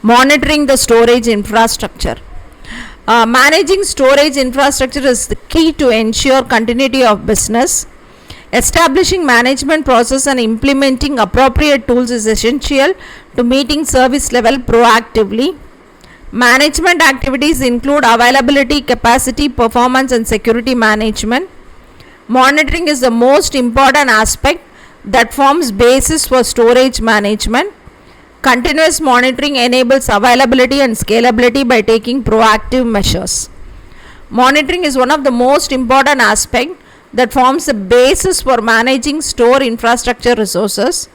Monitoring the storage infrastructure. Managing storage infrastructure is the key to ensure continuity of business. Establishing management process and implementing appropriate tools is essential to meeting service level proactively. Management activities include availability, capacity, performance, and security management. Monitoring is the most important aspect that forms basis for storage management. Continuous monitoring enables availability and scalability by taking proactive measures. Monitoring is one of the most important aspects that forms the basis for managing store infrastructure resources.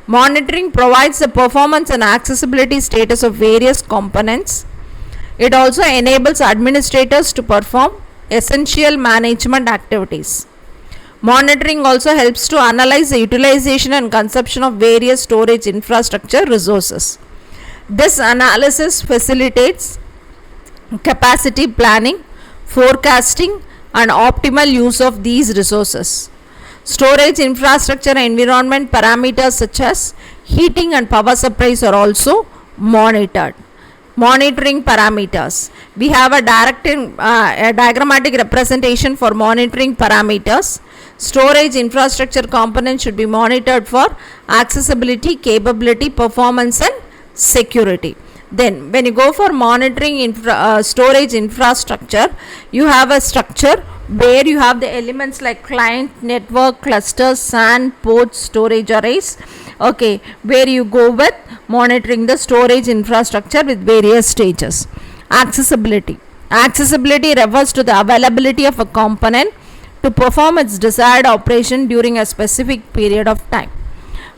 Monitoring provides the performance and accessibility status of various components. It also enables administrators to perform essential management activities. Monitoring also helps to analyze the utilization and consumption of various storage infrastructure resources. This analysis facilitates capacity planning, forecasting, and optimal use of these resources. Storage infrastructure environment parameters such as heating and power supplies are also monitored. Monitoring parameters. We have a diagrammatic representation for monitoring parameters. Storage infrastructure components should be monitored for accessibility, capability, performance, and security. Then when you go for monitoring storage infrastructure, you have a structure where you have the elements like client, network, clusters, SAN, ports, storage arrays. Okay, where you go with monitoring the storage infrastructure with various stages. Accessibility. Accessibility refers to the availability of a component to perform its desired operation during a specific period of time.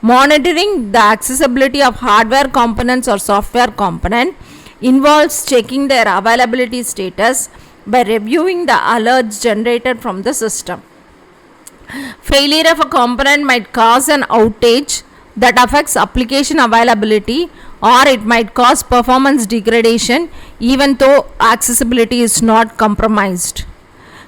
Monitoring the accessibility of hardware components or software component involves checking their availability status by reviewing the alerts generated from the system. Failure of a component might cause an outage that affects application availability, or it might cause performance degradation even though accessibility is not compromised.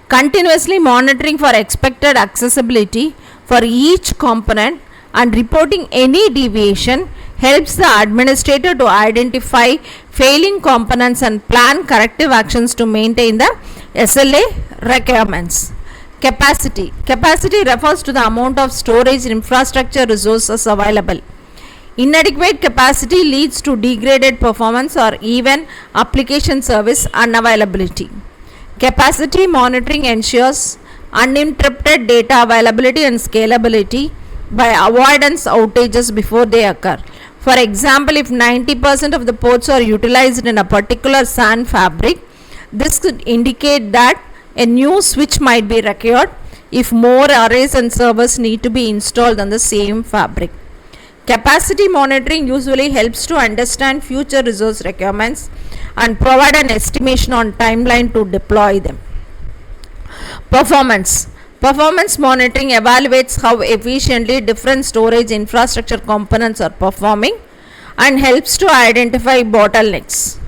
Continuously monitoring for expected accessibility for each component and reporting any deviation helps the administrator to identify failing components and plan corrective actions to maintain the SLA requirements. Capacity. Capacity refers to the amount of storage infrastructure resources available. Inadequate capacity leads to degraded performance or even application service unavailability. Capacity monitoring ensures uninterrupted data availability and scalability by avoidance outages before they occur. For example, if 90% of the ports are utilized in a particular SAN fabric, this could indicate that a new switch might be required if more arrays and servers need to be installed on the same fabric. Capacity monitoring usually helps to understand future resource requirements and provide an estimation on timeline to deploy them. Performance. Performance monitoring evaluates how efficiently different storage infrastructure components are performing and helps to identify bottlenecks.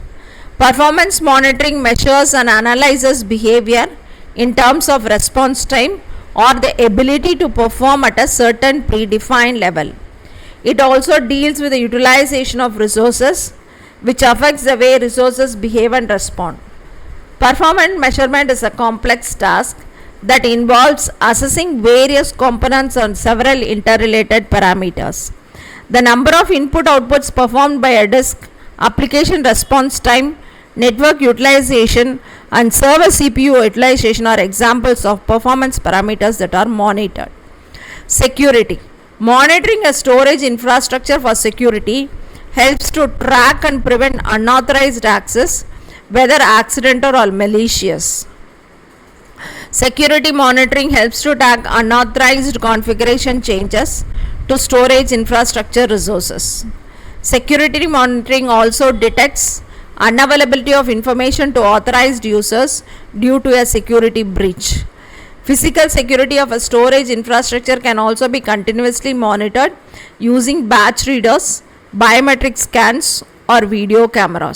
Performance monitoring measures and analyzes behavior in terms of response time or the ability to perform at a certain predefined level. It also deals with the utilization of resources, which affects the way resources behave and respond. Performance measurement is a complex task that involves assessing various components on several interrelated parameters. The number of input outputs performed by a disk, application response time, network utilization, and server CPU utilization are examples of performance parameters that are monitored. Security. Monitoring a storage infrastructure for security helps to track and prevent unauthorized access, whether accidental or malicious. Security monitoring helps to tag unauthorized configuration changes to storage infrastructure resources. Security monitoring also detects unavailability of information to authorized users due to a security breach. Physical security of a storage infrastructure can also be continuously monitored using batch readers, biometric scans, or video cameras.